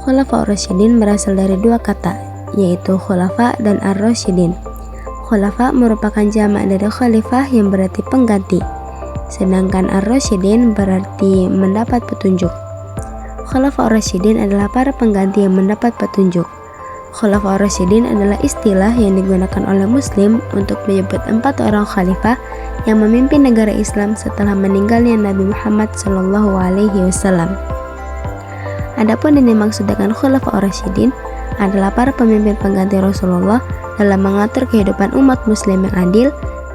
Khulafaur Rasyidin berasal dari dua kata, yaitu khulafa dan ar-rasyidin. Khulafa merupakan jamak dari khalifah yang berarti pengganti, sedangkan ar-rasyidin berarti mendapat petunjuk. Khulafaur Rasyidin adalah para pengganti yang mendapat petunjuk. Khulafaur Rasyidin adalah istilah yang digunakan oleh Muslim untuk menyebut 4 orang khalifah yang memimpin negara Islam setelah meninggalnya Nabi Muhammad SAW. Adapun yang dimaksud dengan Khulafaur Rasyidin adalah para pemimpin pengganti Rasulullah dalam mengatur kehidupan umat Muslim yang adil,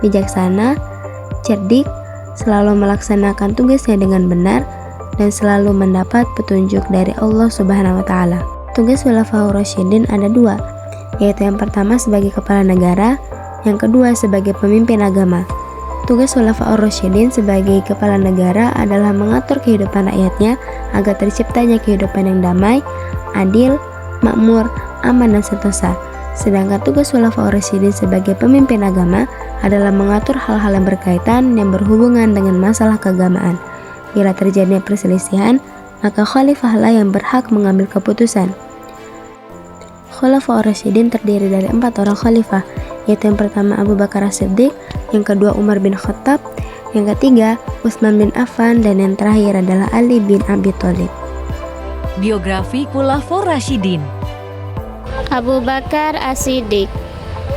bijaksana, cerdik, selalu melaksanakan tugasnya dengan benar, dan selalu mendapat petunjuk dari Allah Subhanahu wa Ta'ala. Tugas Khulafaur Rasyidin ada 2, yaitu yang pertama sebagai kepala negara, yang kedua sebagai pemimpin agama. Tugas Khulafaur Rasyidin sebagai kepala negara adalah mengatur kehidupan rakyatnya agar terciptanya kehidupan yang damai, adil, makmur, aman, dan sentosa. Sedangkan tugas Khulafaur Rasyidin sebagai pemimpin agama adalah mengatur hal-hal yang berkaitan yang berhubungan dengan masalah keagamaan. Bila terjadinya perselisihan, maka khalifahlah yang berhak mengambil keputusan. Khulafaur Rasyidin terdiri dari 4 orang khalifah, yaitu yang pertama Abu Bakar As-Siddiq, yang kedua Umar bin Khattab, yang ketiga Utsman bin Affan, dan yang terakhir adalah Ali bin Abi Thalib. Biografi Khulafaur Rasyidin. Abu Bakar As-Siddiq.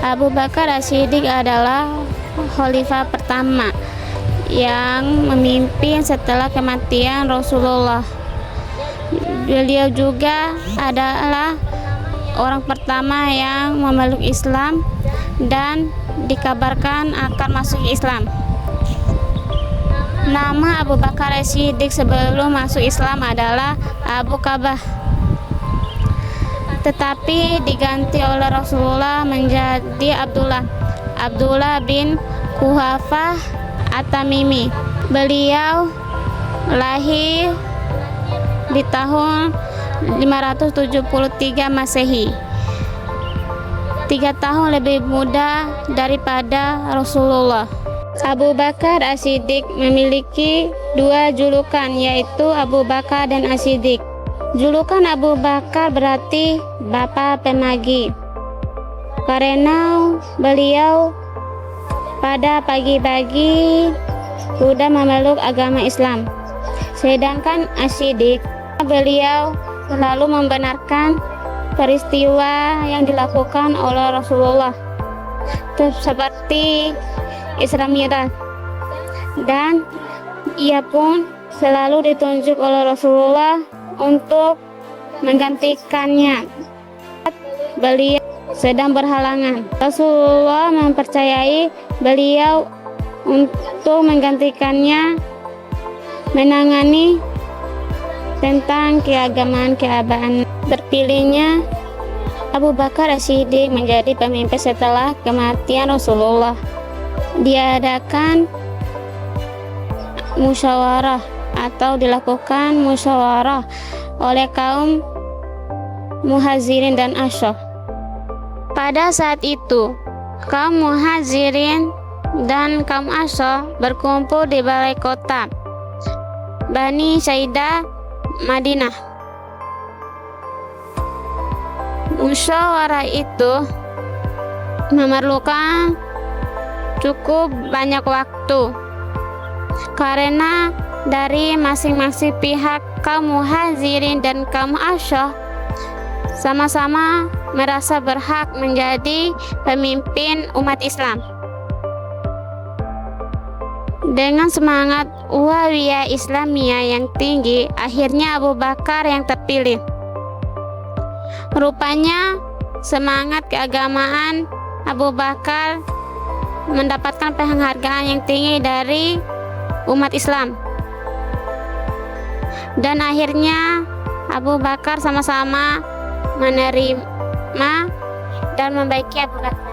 Abu Bakar As-Siddiq adalah khalifah pertama yang memimpin setelah kematian Rasulullah. Beliau juga adalah orang pertama yang memeluk Islam dan dikabarkan akan masuk Islam. Nama Abu Bakar As-Siddiq sebelum masuk Islam adalah Abu Kabah, tetapi diganti oleh Rasulullah menjadi Abdullah bin Quhafah At-Tamimi. Beliau lahir di tahun 573 Masehi, 3 tahun lebih muda daripada Rasulullah. Abu Bakar As-Siddiq memiliki 2 julukan, yaitu Abu Bakar dan As-Siddiq. Julukan Abu Bakar berarti Bapak Penagih, karena beliau pada pagi-pagi sudah memeluk agama Islam. Sedangkan As-Siddiq, beliau selalu membenarkan peristiwa yang dilakukan oleh Rasulullah, seperti Isra Mi'raj, dan ia pun selalu ditunjuk oleh Rasulullah untuk menggantikannya. Beliau sedang berhalangan. Rasulullah mempercayai beliau untuk menggantikannya menangani tentang keagamaan. Terpilihnya Abu Bakar As-Siddiq menjadi pemimpin setelah kematian Rasulullah. Diadakan musyawarah atau dilakukan musyawarah oleh kaum Muhajirin dan Ansor. Pada saat itu, kaum Muhajirin dan kaum Ansor berkumpul di balai kota Bani Saidah, Madinah. Musyawarah itu memerlukan cukup banyak waktu, karena dari masing-masing pihak kaum Muhajirin dan kaum Ansor sama-sama merasa berhak menjadi pemimpin umat Islam. Dengan semangat Uwayyah Islamiyah yang tinggi, akhirnya Abu Bakar yang terpilih. Rupanya semangat keagamaan Abu Bakar mendapatkan penghargaan yang tinggi dari umat Islam, dan akhirnya Abu Bakar sama-sama menerima dan membaiki Abu Bakar.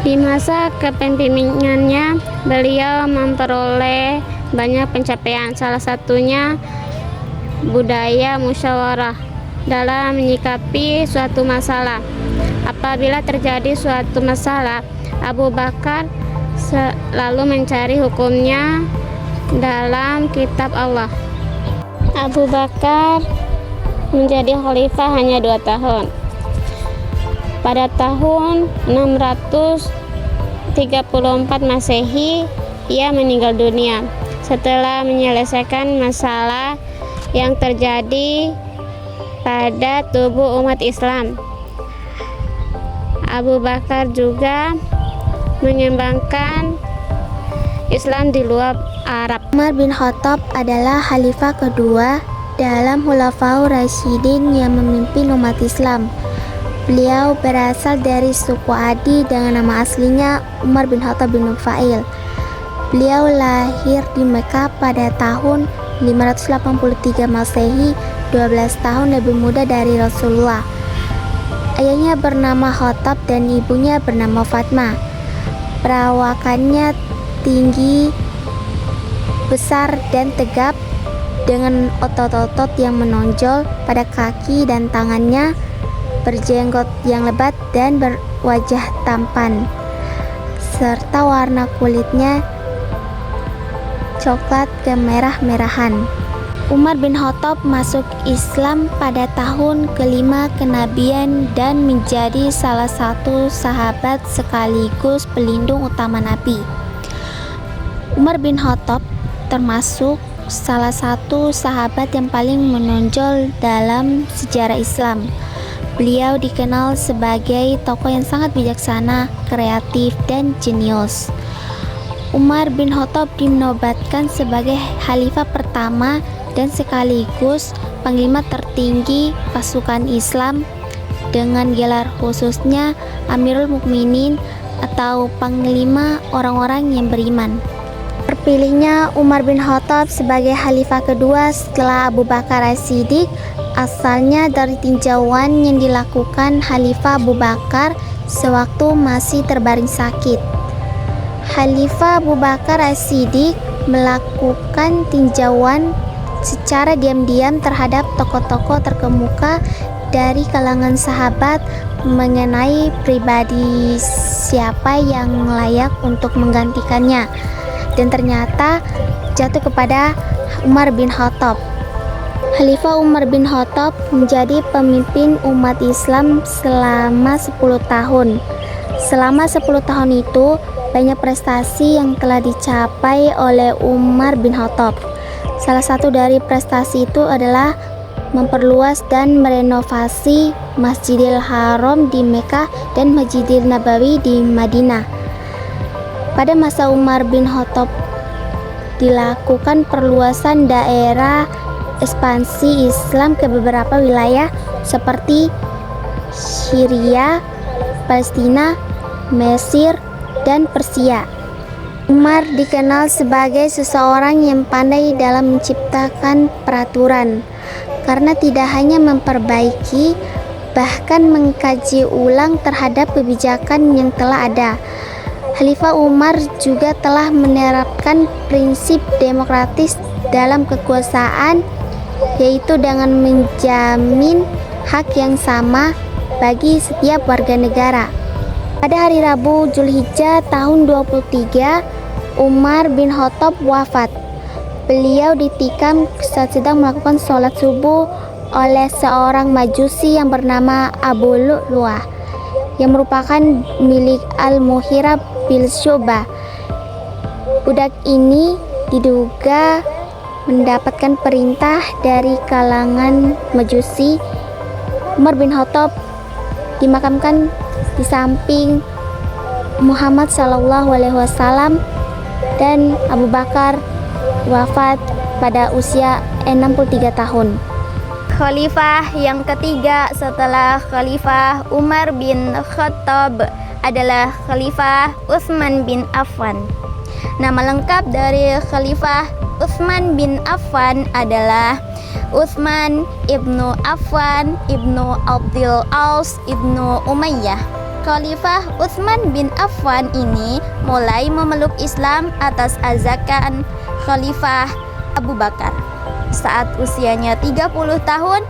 Di masa kepemimpinannya, beliau memperoleh banyak pencapaian, salah satunya budaya musyawarah dalam menyikapi suatu masalah. Apabila terjadi suatu masalah, Abu Bakar selalu mencari hukumnya dalam kitab Allah. Abu Bakar menjadi khalifah hanya 2 tahun. Pada tahun 634 Masehi, ia meninggal dunia setelah menyelesaikan masalah yang terjadi pada tubuh umat Islam. Abu Bakar juga mengembangkan Islam di luar Arab. Umar bin Khattab adalah khalifah kedua dalam Khulafaur Rasyidin yang memimpin umat Islam. Beliau berasal dari suku Adi dengan nama aslinya Umar bin Khattab bin Nufail. Beliau lahir di Mekah pada tahun 583 Masehi, 12 tahun lebih muda dari Rasulullah. Ayahnya bernama Khattab dan ibunya bernama Fatmah. Perawakannya tinggi, besar dan tegap dengan otot-otot yang menonjol pada kaki dan tangannya, berjenggot yang lebat dan berwajah tampan, serta warna kulitnya coklat kemerah-merahan. Umar bin Khattab masuk Islam pada tahun kelima kenabian dan menjadi salah satu sahabat sekaligus pelindung utama Nabi. Umar bin Khattab termasuk salah satu sahabat yang paling menonjol dalam sejarah Islam. Beliau dikenal sebagai tokoh yang sangat bijaksana, kreatif, dan jenius. Umar bin Khattab dinobatkan sebagai khalifah pertama dan sekaligus panglima tertinggi pasukan Islam dengan gelar khususnya Amirul Mukminin atau panglima orang-orang yang beriman. Terpilihnya Umar bin Khattab sebagai khalifah kedua setelah Abu Bakar As-Siddiq asalnya dari tinjauan yang dilakukan Khalifah Abu Bakar sewaktu masih terbaring sakit. Khalifah Abu Bakar As-Siddiq melakukan tinjauan secara diam-diam terhadap tokoh-tokoh terkemuka dari kalangan sahabat mengenai pribadi siapa yang layak untuk menggantikannya, dan ternyata jatuh kepada Umar bin Khattab. Khalifah Umar bin Khattab menjadi pemimpin umat Islam selama 10 tahun. Selama 10 tahun itu banyak prestasi yang telah dicapai oleh Umar bin Khattab. Salah satu dari prestasi itu adalah memperluas dan merenovasi Masjidil Haram di Mekah dan Masjidil Nabawi di Madinah. Pada masa Umar bin Khattab dilakukan perluasan daerah ekspansi Islam ke beberapa wilayah seperti Syria, Palestina, Mesir, dan Persia. Umar dikenal sebagai seseorang yang pandai dalam menciptakan peraturan karena tidak hanya memperbaiki, bahkan mengkaji ulang terhadap kebijakan yang telah ada. Khalifah Umar juga telah menerapkan prinsip demokratis dalam kekuasaan, yaitu dengan menjamin hak yang sama bagi setiap warga negara. Pada hari Rabu Zulhijjah tahun 23, Umar bin Khattab wafat. Beliau ditikam saat sedang melakukan sholat subuh oleh seorang majusi yang bernama Abu Lu'lu'ah, yang merupakan milik Al-Mughirah bin Syu'bah. Budak ini diduga mendapatkan perintah dari kalangan majusi. Umar bin Khattab dimakamkan di samping Muhammad SAW, dan Abu Bakar wafat pada usia 63 tahun. Khalifah yang ketiga setelah Khalifah Umar bin Khattab adalah Khalifah Utsman bin Affan. Nama lengkap dari Khalifah Utsman bin Affan adalah Utsman ibnu Affan ibnu Abdul Aus ibnu Umayyah. Khalifah Utsman bin Affan ini mulai memeluk Islam atas ajakan Khalifah Abu Bakar saat usianya 30 tahun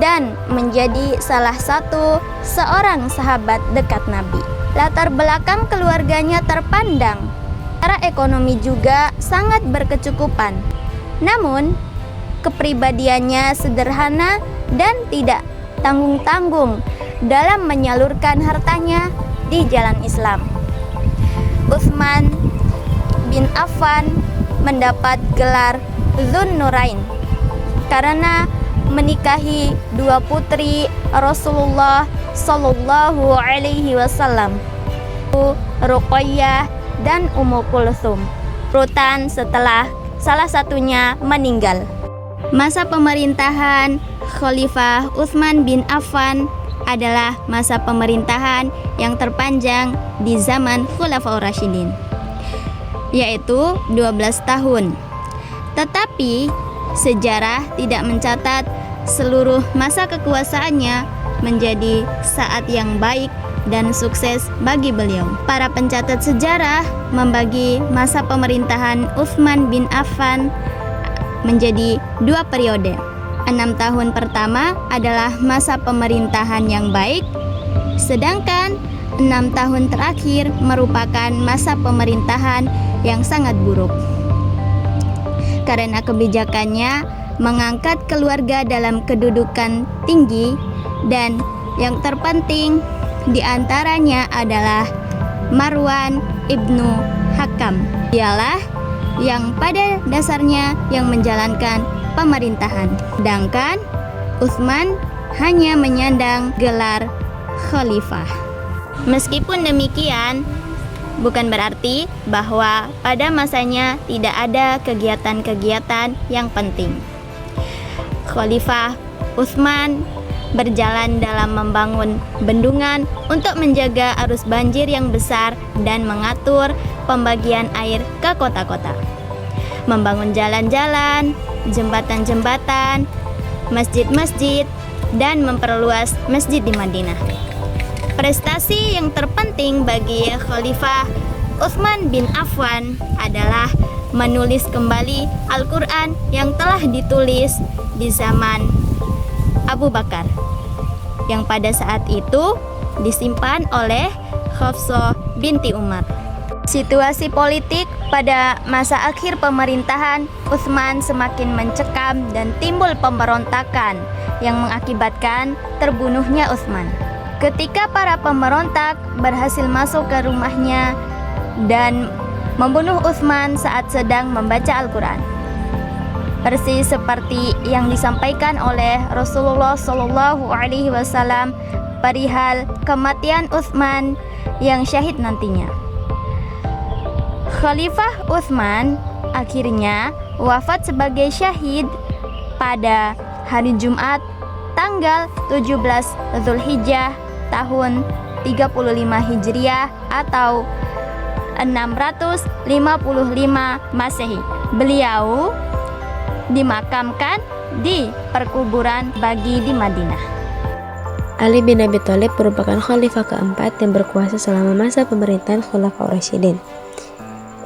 dan menjadi salah satu seorang sahabat dekat Nabi. Latar belakang keluarganya terpandang, secara ekonomi juga sangat berkecukupan. Namun, kepribadiannya sederhana dan tidak tanggung-tanggung dalam menyalurkan hartanya di jalan Islam. Utsman bin Affan mendapat gelar Dzun Nurain karena menikahi dua putri Rasulullah Shallallahu Alaihi Wasallam, Ruqayyah dan Ummu Kulsum, urutan setelah salah satunya meninggal. Masa pemerintahan Khalifah Utsman bin Affan adalah masa pemerintahan yang terpanjang di zaman Khulafaur Rasyidin, yaitu 12 tahun. Tetapi sejarah tidak mencatat seluruh masa kekuasaannya menjadi saat yang baik dan sukses bagi beliau. Para pencatat sejarah membagi masa pemerintahan Utsman bin Affan menjadi dua periode. 6 tahun pertama adalah masa pemerintahan yang baik, sedangkan 6 tahun terakhir merupakan masa pemerintahan yang sangat buruk. Karena kebijakannya mengangkat keluarga dalam kedudukan tinggi, dan yang terpenting di antaranya adalah Marwan ibnu Hakam. Dialah yang pada dasarnya yang menjalankan pemerintahan. Sedangkan Utsman hanya menyandang gelar khalifah. Meskipun demikian, bukan berarti bahwa pada masanya tidak ada kegiatan-kegiatan yang penting. Khalifah Utsman berjalan dalam membangun bendungan untuk menjaga arus banjir yang besar dan mengatur pembagian air ke kota-kota, membangun jalan-jalan, jembatan-jembatan, masjid-masjid, dan memperluas masjid di Madinah. Prestasi yang terpenting bagi Khalifah Utsman bin Affan adalah menulis kembali Al-Quran yang telah ditulis di zaman Abu Bakar, yang pada saat itu disimpan oleh Hafsah binti Umar. Situasi politik pada masa akhir pemerintahan Utsman semakin mencekam dan timbul pemberontakan yang mengakibatkan terbunuhnya Utsman. Ketika para pemberontak berhasil masuk ke rumahnya dan membunuh Utsman saat sedang membaca Al-Quran, persis seperti yang disampaikan oleh Rasulullah Shallallahu Alaihi Wasallam perihal kematian Utsman yang syahid nantinya. Khalifah Utsman akhirnya wafat sebagai syahid pada hari Jumat tanggal 17 Zulhijjah tahun 35 Hijriah atau 655 Masehi. Beliau dimakamkan di perkuburan Baqi di Madinah. Ali bin Abi Thalib merupakan khalifah keempat yang berkuasa selama masa pemerintahan Khulafaur Rasyidin.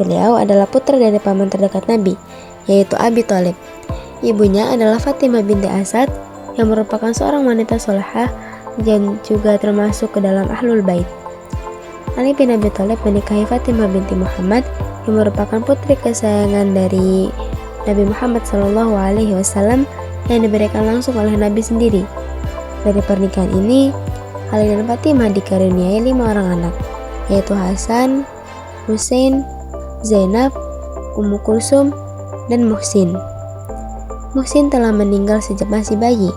Beliau adalah putra dari paman terdekat Nabi, yaitu Abi Thalib. Ibunya adalah Fatimah binti Asad yang merupakan seorang wanita solehah dan juga termasuk ke dalam Ahlul Bait. Ali bin Abi Thalib menikahi Fatimah binti Muhammad yang merupakan putri kesayangan dari Nabi Muhammad SAW yang diberikan langsung oleh Nabi sendiri. Dari pernikahan ini, Ali dan Fatimah dikaruniai 5 orang anak, yaitu Hasan, Husain, Zainab, Ummu Kulsum, dan Muhsin. Muhsin telah meninggal sejak masih bayi.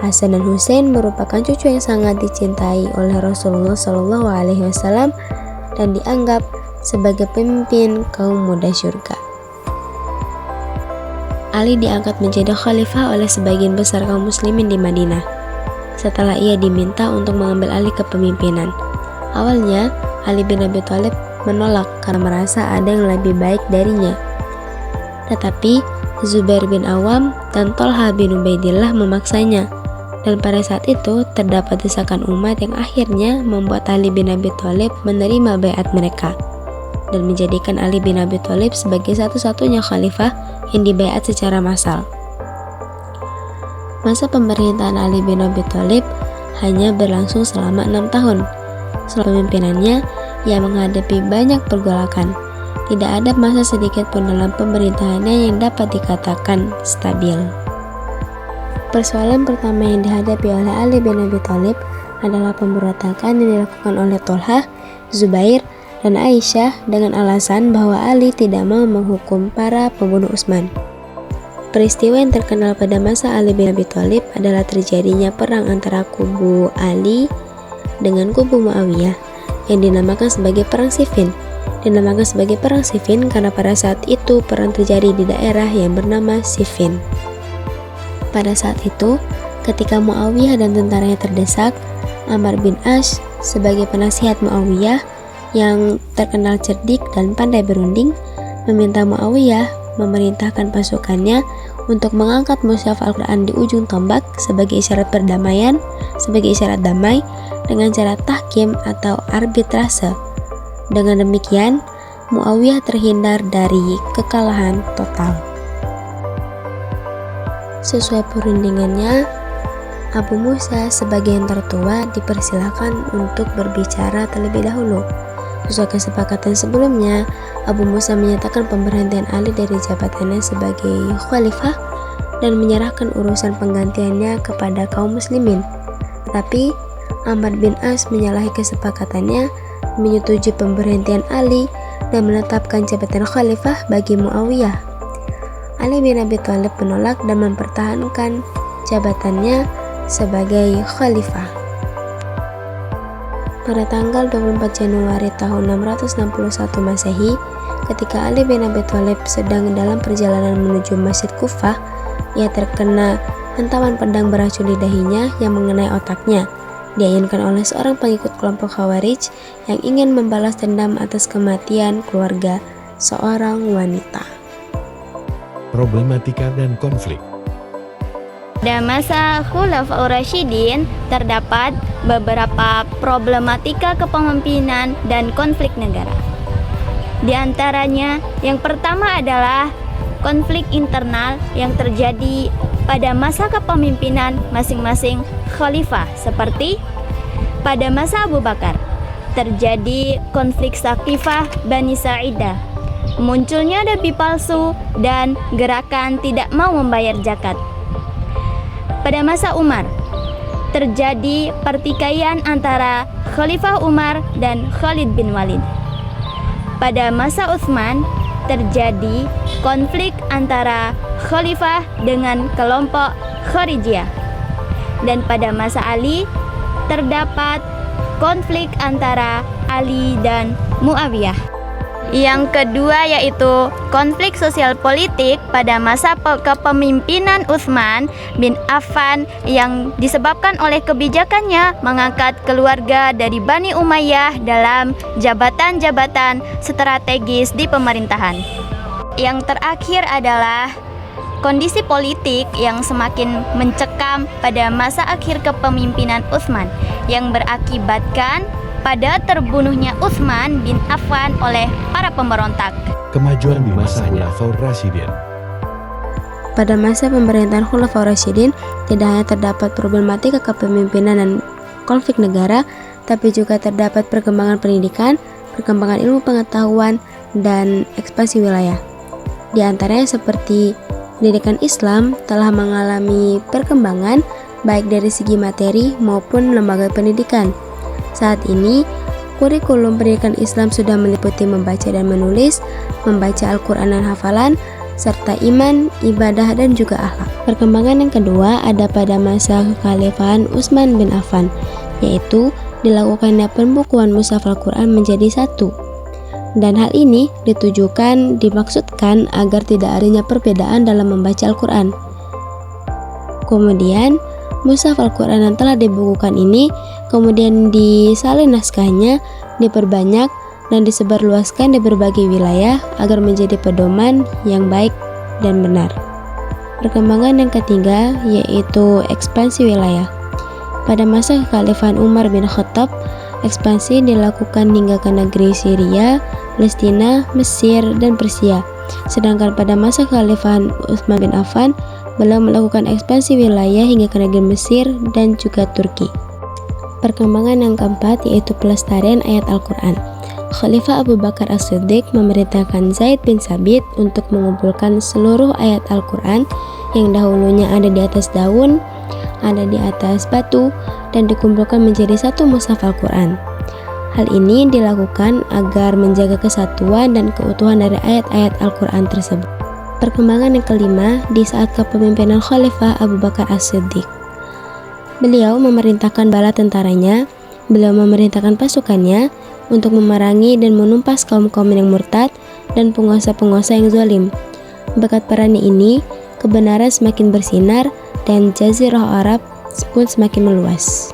Hasan dan Husain merupakan cucu yang sangat dicintai oleh Rasulullah SAW dan dianggap sebagai pemimpin kaum muda surga. Ali diangkat menjadi khalifah oleh sebagian besar kaum muslimin di Madinah setelah ia diminta untuk mengambil alih kepemimpinan. Awalnya, Ali bin Abi Thalib menolak karena merasa ada yang lebih baik darinya. Tetapi Zubair bin Awam dan Thalha bin Ubaidillah memaksanya, dan pada saat itu terdapat desakan umat yang akhirnya membuat Ali bin Abi Thalib menerima baiat mereka dan menjadikan Ali bin Abi Thalib sebagai satu-satunya khalifah yang dibaiat secara massal. Masa pemerintahan Ali bin Abi Thalib hanya berlangsung selama 6 tahun. Selama pemimpinannya, ia menghadapi banyak pergolakan. Tidak ada masa sedikit pun dalam pemerintahannya yang dapat dikatakan stabil. Persoalan pertama yang dihadapi oleh Ali bin Abi Thalib adalah pemberontakan yang dilakukan oleh Tolhah, Zubair, dan Aisyah dengan alasan bahwa Ali tidak mau menghukum para pembunuh Utsman. Peristiwa yang terkenal pada masa Ali bin Abi Thalib adalah terjadinya perang antara kubu Ali dengan kubu Muawiyah yang dinamakan sebagai Perang Siffin. Dinamakan sebagai Perang Siffin karena pada saat itu perang terjadi di daerah yang bernama Siffin. Pada saat itu, ketika Muawiyah dan tentaranya terdesak, Ammar bin As sebagai penasihat Muawiyah yang terkenal cerdik dan pandai berunding meminta Muawiyah memerintahkan pasukannya untuk mengangkat mushaf Al-Quran di ujung tombak sebagai isyarat perdamaian, sebagai isyarat damai dengan cara tahkim atau arbitrase. Dengan demikian, Muawiyah terhindar dari kekalahan total. Sesuai perundingannya, Abu Musa sebagai yang tertua dipersilakan untuk berbicara terlebih dahulu. Sesuai kesepakatan sebelumnya, Abu Musa menyatakan pemberhentian Ali dari jabatannya sebagai khalifah dan menyerahkan urusan penggantiannya kepada kaum muslimin. Tetapi Ammar bin As menyalahi kesepakatannya, menyetujui pemberhentian Ali dan menetapkan jabatan khalifah bagi Muawiyah. Ali bin Abi Thalib menolak dan mempertahankan jabatannya sebagai khalifah. Pada tanggal 24 Januari tahun 661 Masehi, ketika Ali bin Abi Thalib sedang dalam perjalanan menuju Masjid Kufah, ia terkena hantaman pedang beracun di dahinya yang mengenai otaknya. Diayunkan oleh seorang pengikut kelompok Khawarij yang ingin membalas dendam atas kematian keluarga seorang wanita. Problematika dan konflik. Pada masa Khulafaur Rasyidin terdapat beberapa problematika kepemimpinan dan konflik negara. Di antaranya, yang pertama adalah konflik internal yang terjadi pada masa kepemimpinan masing-masing khalifah, seperti pada masa Abu Bakar terjadi konflik Saqifah Bani Sa'idah, munculnya nabi palsu dan gerakan tidak mau membayar zakat. Pada masa Umar terjadi pertikaian antara Khalifah Umar dan Khalid bin Walid. Pada masa Utsman terjadi konflik antara khalifah dengan kelompok Kharijiyah. Dan pada masa Ali terdapat konflik antara Ali dan Muawiyah. Yang kedua yaitu konflik sosial politik pada masa kepemimpinan Utsman bin Affan yang disebabkan oleh kebijakannya mengangkat keluarga dari Bani Umayyah dalam jabatan-jabatan strategis di pemerintahan. Yang terakhir adalah kondisi politik yang semakin mencekam pada masa akhir kepemimpinan Utsman yang berakibatkan pada terbunuhnya Utsman bin Affan oleh para pemberontak. Kemajuan di masa Khulafaur Rasyidin. Pada masa pemerintahan Khulafaur Rasyidin, tidak hanya terdapat problematika kepemimpinan dan konflik negara, tapi juga terdapat perkembangan pendidikan, perkembangan ilmu pengetahuan, dan ekspansi wilayah. Di antaranya seperti pendidikan Islam telah mengalami perkembangan baik dari segi materi maupun lembaga pendidikan. Saat ini, kurikulum pendidikan Islam sudah meliputi membaca dan menulis, membaca Al-Quran dan hafalan, serta iman, ibadah, dan juga akhlak. Perkembangan yang kedua ada pada masa kekhalifahan Utsman bin Affan, yaitu dilakukannya pembukuan mushaf Al-Quran menjadi satu. Dan hal ini dimaksudkan agar tidak adanya perbedaan dalam membaca Al-Quran. Kemudian, mushaf Al-Quran yang telah dibukukan ini kemudian disalin naskahnya, diperbanyak, dan disebarluaskan di berbagai wilayah agar menjadi pedoman yang baik dan benar. Perkembangan yang ketiga yaitu ekspansi wilayah. Pada masa kekhalifahan Umar bin Khattab, ekspansi dilakukan hingga ke negeri Syria, Palestina, Mesir, dan Persia. Sedangkan pada masa kekhalifahan Utsman bin Affan, beliau melakukan ekspansi wilayah hingga ke negeri Mesir dan juga Turki. Perkembangan yang keempat yaitu pelestarian ayat Al-Quran. Khalifah Abu Bakar As-Siddiq memerintahkan Zaid bin Sabit untuk mengumpulkan seluruh ayat Al-Quran yang dahulunya ada di atas daun, ada di atas batu, dan dikumpulkan menjadi satu mushaf Al-Quran. Hal ini dilakukan agar menjaga kesatuan dan keutuhan dari ayat-ayat Al-Quran tersebut. Perkembangan yang kelima, di saat kepemimpinan Khalifah Abu Bakar As-Siddiq. Beliau memerintahkan bala tentaranya, beliau memerintahkan pasukannya untuk memerangi dan menumpas kaum-kaum yang murtad dan penguasa-penguasa yang zalim. Berkat perannya ini, kebenaran semakin bersinar dan Jazirah Arab pun semakin meluas.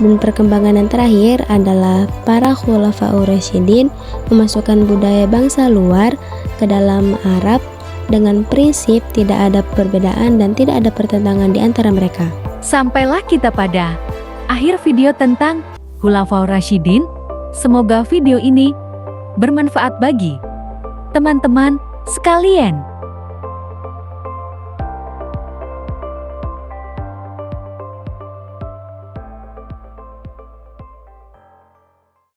Dan perkembangan yang terakhir adalah para Khulafaur Rasyidin memasukkan budaya bangsa luar ke dalam Arab dengan prinsip tidak ada perbedaan dan tidak ada pertentangan di antara mereka. Sampailah kita pada akhir video tentang Khulafaur Rasyidin. Semoga video ini bermanfaat bagi teman-teman sekalian.